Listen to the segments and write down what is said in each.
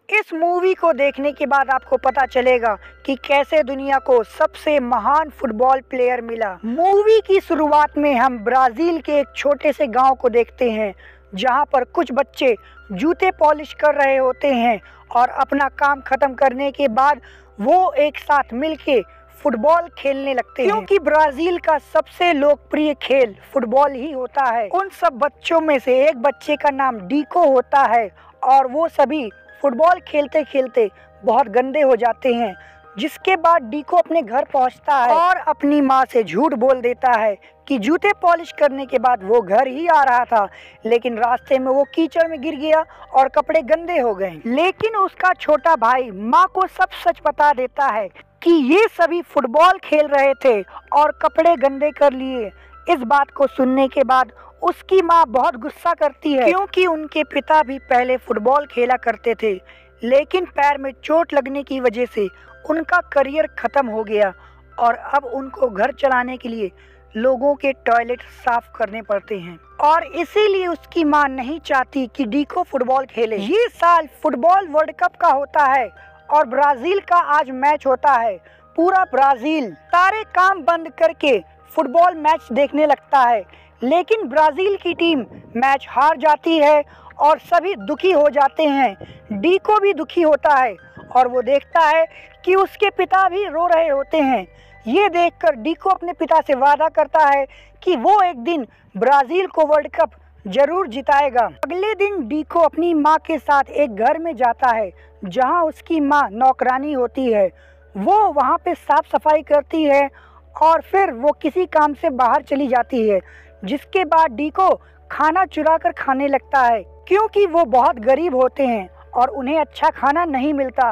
इस मूवी को देखने के बाद आपको पता चलेगा कि कैसे दुनिया को सबसे महान फुटबॉल प्लेयर मिला। मूवी की शुरुआत में हम ब्राज़ील के एक छोटे से गांव को देखते हैं, जहां पर कुछ बच्चे जूते पॉलिश कर रहे होते हैं और अपना काम खत्म करने के बाद वो एक साथ मिलके फुटबॉल खेलने लगते हैं, क्योंकि ब्राज़ील का सबसे लोकप्रिय खेल फुटबॉल ही होता है। उन सब बच्चों में से एक बच्चे का नाम डीको होता है और वो सभी फुटबॉल खेलते खेलते बहुत गंदे हो जाते हैं, जिसके बाद डीको अपने घर पहुंचता है और अपनी माँ से झूठ बोल देता है कि जूते पॉलिश करने के बाद वो घर ही आ रहा था, लेकिन रास्ते में वो कीचड़ में गिर गया और कपड़े गंदे हो गए। लेकिन उसका छोटा भाई माँ को सब सच बता देता है कि ये सभी फुटबॉल खेल रहे थे और कपड़े गंदे कर लिए। इस बात को सुनने के बाद उसकी माँ बहुत गुस्सा करती है, क्योंकि उनके पिता भी पहले फुटबॉल खेला करते थे, लेकिन पैर में चोट लगने की वजह से उनका करियर खत्म हो गया और अब उनको घर चलाने के लिए लोगों के टॉयलेट साफ करने पड़ते हैं। और इसीलिए उसकी माँ नहीं चाहती कि डीको फुटबॉल खेले। ये साल फुटबॉल वर्ल्ड कप का होता है और ब्राज़ील का आज मैच होता है। पूरा ब्राज़ील सारे काम बंद करके फुटबॉल मैच देखने लगता है, लेकिन ब्राज़ील की टीम मैच हार जाती है और सभी दुखी हो जाते हैं। डीको भी दुखी होता है और वो देखता है कि उसके पिता भी रो रहे होते हैं। ये देखकर डीको अपने पिता से वादा करता है कि वो एक दिन ब्राज़ील को वर्ल्ड कप जरूर जिताएगा। अगले दिन डीको अपनी माँ के साथ एक घर में जाता है, जहाँ उसकी माँ नौकरानी होती है। वो वहाँ पे साफ सफाई करती है और फिर वो किसी काम से बाहर चली जाती है, जिसके बाद डीको खाना चुरा कर खाने लगता है, क्योंकि वो बहुत गरीब होते हैं और उन्हें अच्छा खाना नहीं मिलता।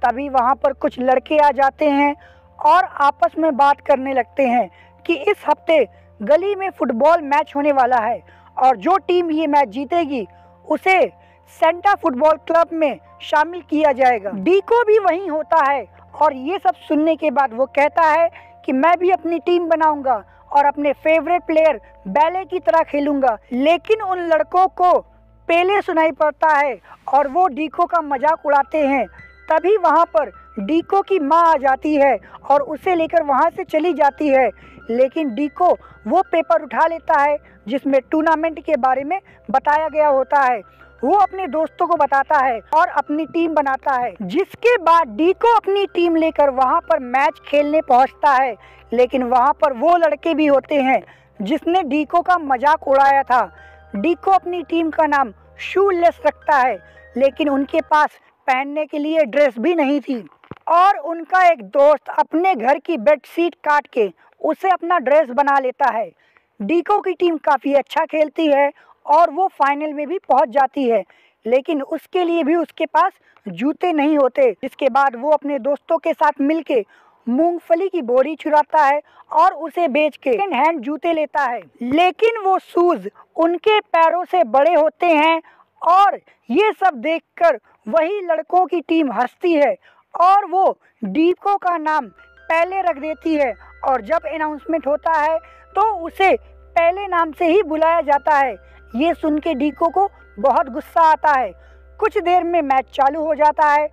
तभी वहाँ पर कुछ लड़के आ जाते हैं और आपस में बात करने लगते हैं कि इस हफ्ते गली में फुटबॉल मैच होने वाला है और जो टीम ये मैच जीतेगी उसे सेंटा फुटबॉल क्लब में शामिल किया जाएगा। डीको भी वहीं होता है और ये सब सुनने के बाद वो कहता है कि मैं भी अपनी टीम बनाऊंगा और अपने फेवरेट प्लेयर बेले की तरह खेलूंगा। लेकिन उन लड़कों को पेले सुनाई पड़ता है और वो डीको का मजाक उड़ाते हैं। तभी वहाँ पर डीको की माँ आ जाती है और उसे लेकर वहाँ से चली जाती है, लेकिन डीको वो पेपर उठा लेता है जिसमें टूर्नामेंट के बारे में बताया गया होता है। वो अपने दोस्तों को बताता है और अपनी टीम बनाता है, जिसके बाद डीको अपनी टीम लेकर वहाँ पर मैच खेलने पहुँचता है। लेकिन वहाँ पर वो लड़के भी होते हैं जिसने डीको का मजाक उड़ाया था। डीको अपनी टीम का नाम शूलेस रखता है, लेकिन उनके पास पहनने के लिए ड्रेस भी नहीं थी और उनका एक दोस्त अपने घर की बेडशीट काट के उसे अपना ड्रेस बना लेता है। डीको की टीम काफ़ी अच्छा खेलती है और वो फाइनल में भी पहुंच जाती है, लेकिन उसके लिए भी उसके पास जूते नहीं होते। जिसके बाद वो अपने दोस्तों के साथ मिलके मूंगफली की बोरी चुराता है और उसे बेच के सेकंड हैंड जूते लेता है, लेकिन वो शूज़ उनके पैरों से बड़े होते हैं। और ये सब देखकर वही लड़कों की टीम हंसती है और वो डीको का नाम पहले रख देती है और जब अनाउंसमेंट होता है तो उसे पहले नाम से ही बुलाया जाता है। ये सुन के डीको को बहुत गुस्सा आता है। कुछ देर में मैच चालू हो जाता है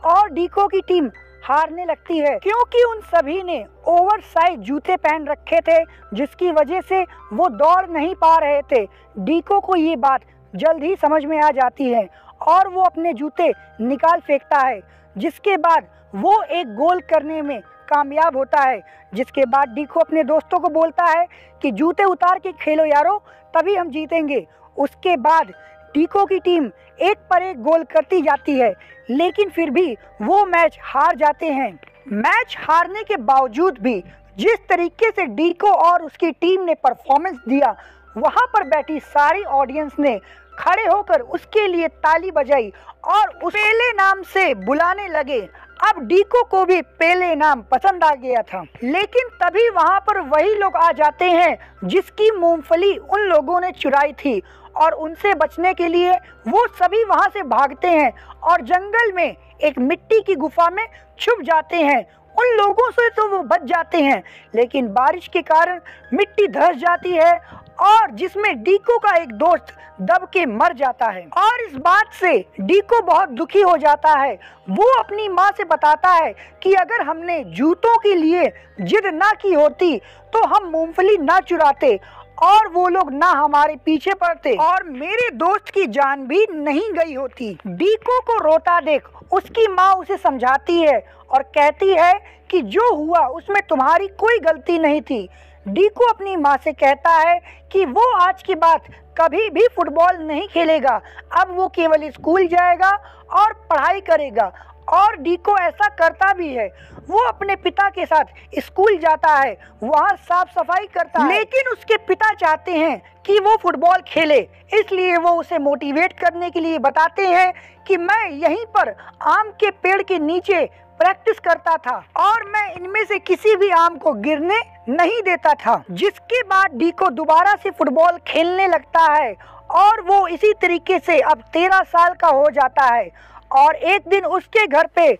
और डीको की टीम हारने लगती है, क्योंकि उन सभी ने ओवरसाइज जूते पहन रखे थे, जिसकी वजह से वो दौड़ नहीं पा रहे थे। डीको को ये बात जल्द ही समझ में आ जाती है और वो अपने जूते निकाल फेंकता है, जिसके बाद वो एक गोल करने में कामयाब होता है। जिसके बाद डीको अपने दोस्तों को बोलता है कि जूते उतार के खेलो यारो, तभी हम जीतेंगे। उसके बाद डीको की टीम एक पर एक गोल करती जाती है, लेकिन फिर भी वो मैच हार जाते हैं। मैच हारने के बावजूद भी जिस तरीके से डीको और उसकी टीम ने परफॉर्मेंस दिया, वहाँ पर बैठी सारी ऑडियंस ने खड़े होकर उसके लिए ताली बजाई और उस पेले नाम से बुलाने लगे। अब डीको को भी पेले नाम पसंद आ गया था, लेकिन तभी वहाँ पर वही लोग आ जाते हैं जिसकी मूंगफली उन लोगों ने चुराई थी और उनसे बचने के लिए वो सभी वहाँ से भागते हैं और जंगल में एक मिट्टी की गुफा में छुप जाते हैं। उन लोगों से तो वो बच जाते हैं, लेकिन बारिश के कारण मिट्टी धंस जाती है और जिसमें डीको का एक दोस्त दब के मर जाता है। और इस बात से डीको बहुत दुखी हो जाता है। वो अपनी माँ से बताता है कि अगर हमने जूतों के लिए जिद ना की होती तो हम मूंगफली ना चुराते और वो लोग ना हमारे पीछे पड़ते और मेरे दोस्त की जान भी नहीं गई होती। डीको को रोता देख उसकी माँ उसे समझाती है और कहती है कि जो हुआ उसमें तुम्हारी कोई गलती नहीं थी। डीको अपनी माँ से कहता है कि वो आज के बाद कभी भी फुटबॉल नहीं खेलेगा, अब वो केवल स्कूल जाएगा और पढ़ाई करेगा। और डीको ऐसा करता भी है। वो अपने पिता के साथ स्कूल जाता है, वहाँ साफ सफाई करता है, लेकिन उसके पिता चाहते हैं कि वो फुटबॉल खेले, इसलिए वो उसे मोटिवेट करने के लिए बताते हैं कि मैं यहीं पर आम के पेड़ के नीचे प्रैक्टिस करता था और मैं इनमें से किसी भी आम को गिरने नहीं देता था। जिसके बाद डीको दोबारा से फुटबॉल खेलने लगता है और वो इसी तरीके से अब 13 साल का हो जाता है। और एक दिन उसके घर पे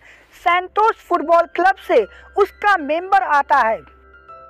सैंतोस फुटबॉल क्लब से उसका मेंबर आता है।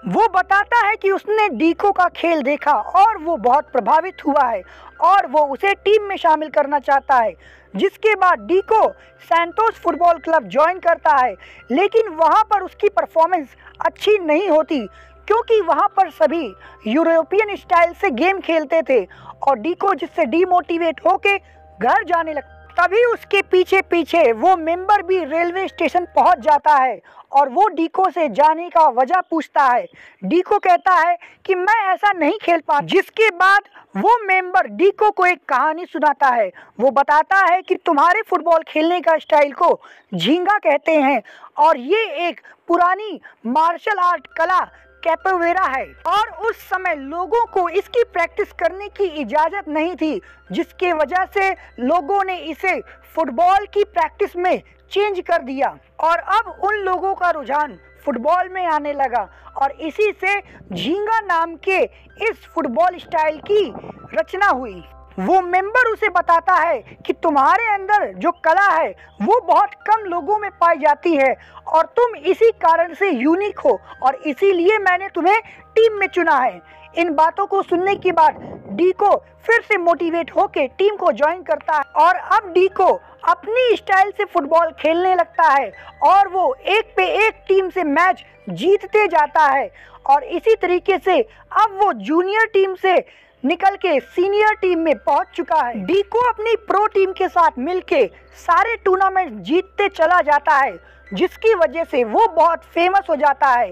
वो बताता है कि उसने डीको का खेल देखा और वो बहुत प्रभावित हुआ है और वो उसे टीम में शामिल करना चाहता है। जिसके बाद डीको सैंतोस फुटबॉल क्लब ज्वाइन करता है, लेकिन वहाँ पर उसकी परफॉर्मेंस अच्छी नहीं होती क्योंकि वहाँ पर सभी यूरोपियन स्टाइल से गेम खेलते थे और डीको जिससे डीमोटिवेट होके घर जाने लगता। तभी उसके पीछे पीछे वो मेंबर भी रेलवे स्टेशन पहुंच जाता है और वो डीको से जाने का वजह पूछता है। डीको कहता है कि मैं ऐसा नहीं खेल पा। जिसके बाद वो मेंबर डीको को एक कहानी सुनाता है। वो बताता है कि तुम्हारे फुटबॉल खेलने का स्टाइल को झींगा कहते हैं और ये एक पुरानी मार्शल आर्ट कला कैपोवेरा है और उस समय लोगों को इसकी प्रैक्टिस करने की इजाज़त नहीं थी, जिसके वजह से लोगों ने इसे फुटबॉल की प्रैक्टिस में चेंज कर दिया और अब उन लोगों का रुझान फुटबॉल में आने लगा और इसी से झींगा नाम के इस फुटबॉल स्टाइल की रचना हुई। वो मेंबर उसे बताता है कि तुम्हारे अंदर जो कला है वो बहुत कम लोगों में पाई जाती है और तुम इसी कारण से यूनिक हो और इसीलिए मैंने तुम्हें टीम में चुना है। इन बातों को सुनने के बाद डीको फिर से मोटिवेट होकर टीम को ज्वाइन करता है और अब डीको अपनी स्टाइल से फुटबॉल खेलने लगता है और वो एक पे एक टीम से मैच जीतते जाता है और इसी तरीके से अब वो जूनियर टीम से निकल के सीनियर टीम में पहुंच चुका है। डीको अपनी प्रो टीम के साथ मिलके सारे टूर्नामेंट जीतते चला जाता है, जिसकी वजह से वो बहुत फेमस हो जाता है।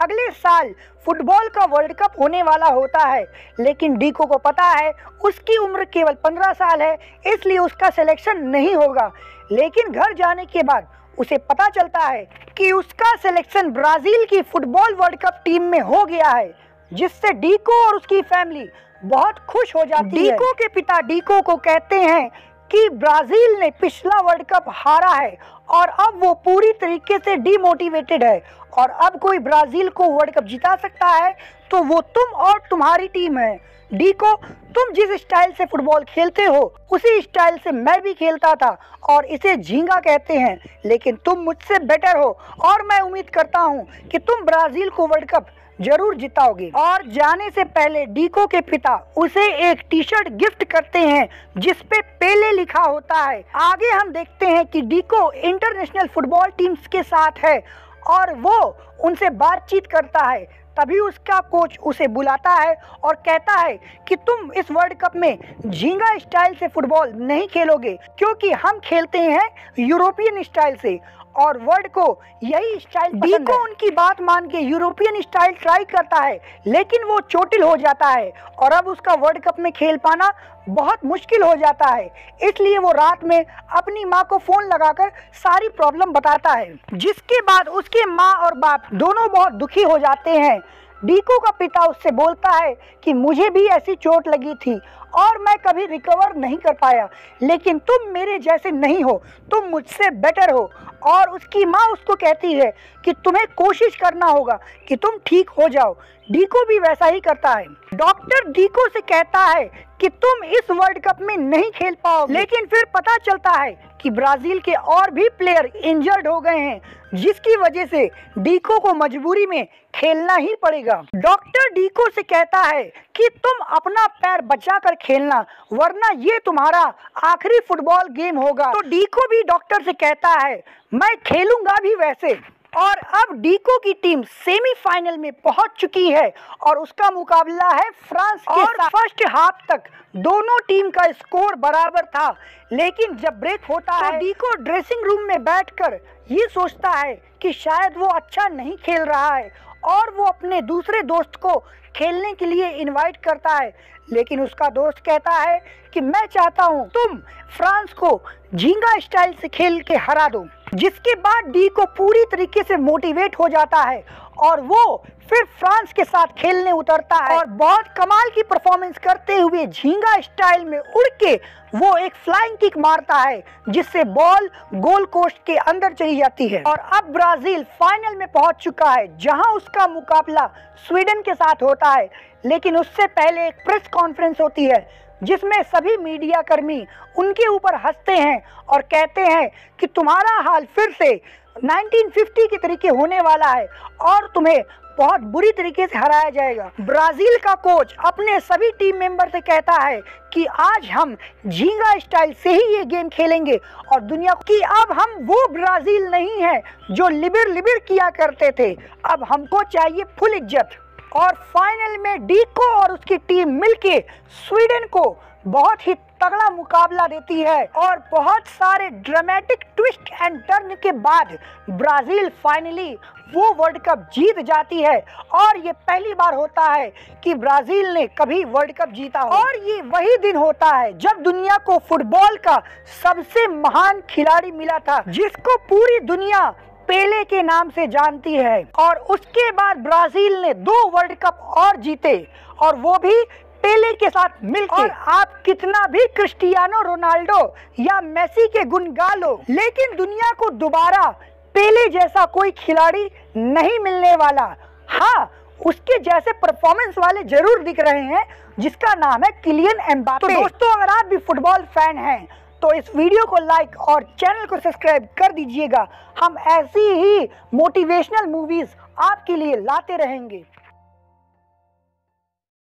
अगले साल फुटबॉल का वर्ल्ड कप होने वाला होता है, लेकिन डीको को पता है उसकी उम्र केवल 15 साल है, इसलिए उसका सिलेक्शन नहीं होगा। लेकिन घर जाने के बाद उसे पता चलता है कि उसका सिलेक्शन ब्राज़ील की फुटबॉल वर्ल्ड कप टीम में हो गया है, जिससे डीको और उसकी फैमिली बहुत खुश हो जाती है। डीको के पिता डीको को कहते हैं कि ब्राज़ील ने पिछला वर्ल्ड कप हारा है और अब वो पूरी तरीके से डीमोटिवेटेड है और अब कोई ब्राज़ील को वर्ल्ड कप जिता सकता है तो वो तुम और तुम्हारी टीम है। डीको, तुम जिस स्टाइल से फुटबॉल खेलते हो उसी स्टाइल से मैं भी खेलता था और इसे झींगा कहते हैं, लेकिन तुम मुझसे बेटर हो और मैं उम्मीद करता हूँ कि तुम ब्राज़ील को वर्ल्ड कप जरूर जिताओगे। और जाने से पहले डीको के पिता उसे एक टी शर्ट गिफ्ट करते हैं जिस पे पेले लिखा होता है। आगे हम देखते हैं कि डीको इंटरनेशनल फुटबॉल टीम्स के साथ है और वो उनसे बातचीत करता है। तभी उसका कोच उसे बुलाता है और कहता है कि तुम इस वर्ल्ड कप में झींगा स्टाइल से फुटबॉल नहीं खेलोगे क्योंकि हम खेलते हैं यूरोपियन स्टाइल से और वर्ल्ड को यही स्टाइल पसंद है। डीको उनकी बात मान के यूरोपियन स्टाइल ट्राई करता है, लेकिन वो चोटिल हो जाता है और अब उसका वर्ल्ड कप में खेल पाना बहुत मुश्किल हो जाता है। इसलिए वो रात में अपनी माँ को फ़ोन लगाकर सारी प्रॉब्लम बताता है, जिसके बाद उसके माँ और बाप दोनों बहुत दुखी हो जाते हैं। डीको का पिता उससे बोलता है कि मुझे भी ऐसी चोट लगी थी और मैं कभी रिकवर नहीं कर पाया, लेकिन तुम मेरे जैसे नहीं हो, तुम मुझसे बेटर हो। और उसकी माँ उसको कहती है कि तुम्हें कोशिश करना होगा कि तुम ठीक हो जाओ। डीको भी वैसा ही करता है। डॉक्टर डीको से कहता है कि तुम इस वर्ल्ड कप में नहीं खेल पाओगे, लेकिन फिर पता चलता है कि ब्राजील के और भी प्लेयर इंजर्ड हो गए हैं, जिसकी वजह से डीको को मजबूरी में खेलना ही पड़ेगा। डॉक्टर डीको से कहता है कि तुम अपना पैर बचाकर खेलना, वरना ये तुम्हारा आखिरी फुटबॉल गेम होगा। तो डीको भी डॉक्टर से कहता है मैं खेलूंगा भी वैसे। और अब डीको की टीम सेमीफाइनल में पहुंच चुकी है और उसका मुकाबला है फ्रांस के साथ। फर्स्ट हाफ तक दोनों टीम का स्कोर बराबर था, लेकिन जब ब्रेक होता है तो डीको ड्रेसिंग रूम में बैठकर ये सोचता है कि शायद वो अच्छा नहीं खेल रहा है और वो अपने दूसरे दोस्त को खेलने के लिए इनवाइट करता है, लेकिन उसका दोस्त कहता है कि मैं चाहता हूँ तुम फ्रांस को झींगा स्टाइल से खेल के हरा दो। जिसके बाद डीको पूरी तरीके से मोटिवेट हो जाता है और वो फिर फ्रांस के साथ खेलने उतरता है और बहुत कमाल की परफॉर्मेंस करते हुए झींगा स्टाइल में उड़ के वो एक फ्लाइंग किक मारता है, जिससे बॉल गोल पोस्ट के अंदर चली जाती है। और अब ब्राजील फाइनल में पहुंच चुका है, जहां उसका मुकाबला स्वीडन के साथ होता है। लेकिन उससे पहले एक प्रेस कॉन्फ्रेंस होती है, जिसमें सभी मीडिया कर्मी उनके ऊपर हंसते हैं और कहते हैं कि तुम्हारा हाल फिर से 1950 के तरीके होने वाला है और तुम्हें बहुत बुरी तरीके से हराया जाएगा। ब्राजील का कोच अपने सभी टीम मेंबर से कहता है कि आज हम झींगा स्टाइल से ही ये गेम खेलेंगे और दुनिया की अब हम वो ब्राजील नहीं है जो लिबिर लिबिर किया करते थे, अब हमको चाहिए फुल इज्जत। और फाइनल में डीको और उसकी टीम मिलके स्वीडन को बहुत ही तगड़ा मुकाबला देती है और बहुत सारे ड्रामेटिक ट्विस्ट एंड टर्न के बाद ब्राजील फाइनली वो वर्ल्ड कप जीत जाती है। और ये पहली बार होता है कि ब्राजील ने कभी वर्ल्ड कप जीता हो। और ये वही दिन होता है जब दुनिया को फुटबॉल का सबसे महान खिलाड़ी मिला था, जिसको पूरी दुनिया पेले के नाम से जानती है। और उसके बाद ब्राजील ने 2 वर्ल्ड कप और जीते, और वो भी पेले के साथ मिलकर। और आप कितना भी क्रिस्टियानो रोनाल्डो या मेसी के गुण गा लो, लेकिन दुनिया को दोबारा पेले जैसा कोई खिलाड़ी नहीं मिलने वाला। हाँ, उसके जैसे परफॉर्मेंस वाले जरूर दिख रहे हैं, जिसका नाम है किलियन एम्बापे। तो दोस्तों, अगर आप भी फुटबॉल फैन हैं तो इस वीडियो को लाइक और चैनल को सब्सक्राइब कर दीजिएगा। हम ऐसी ही मोटिवेशनल मूवीज आपके लिए लाते रहेंगे।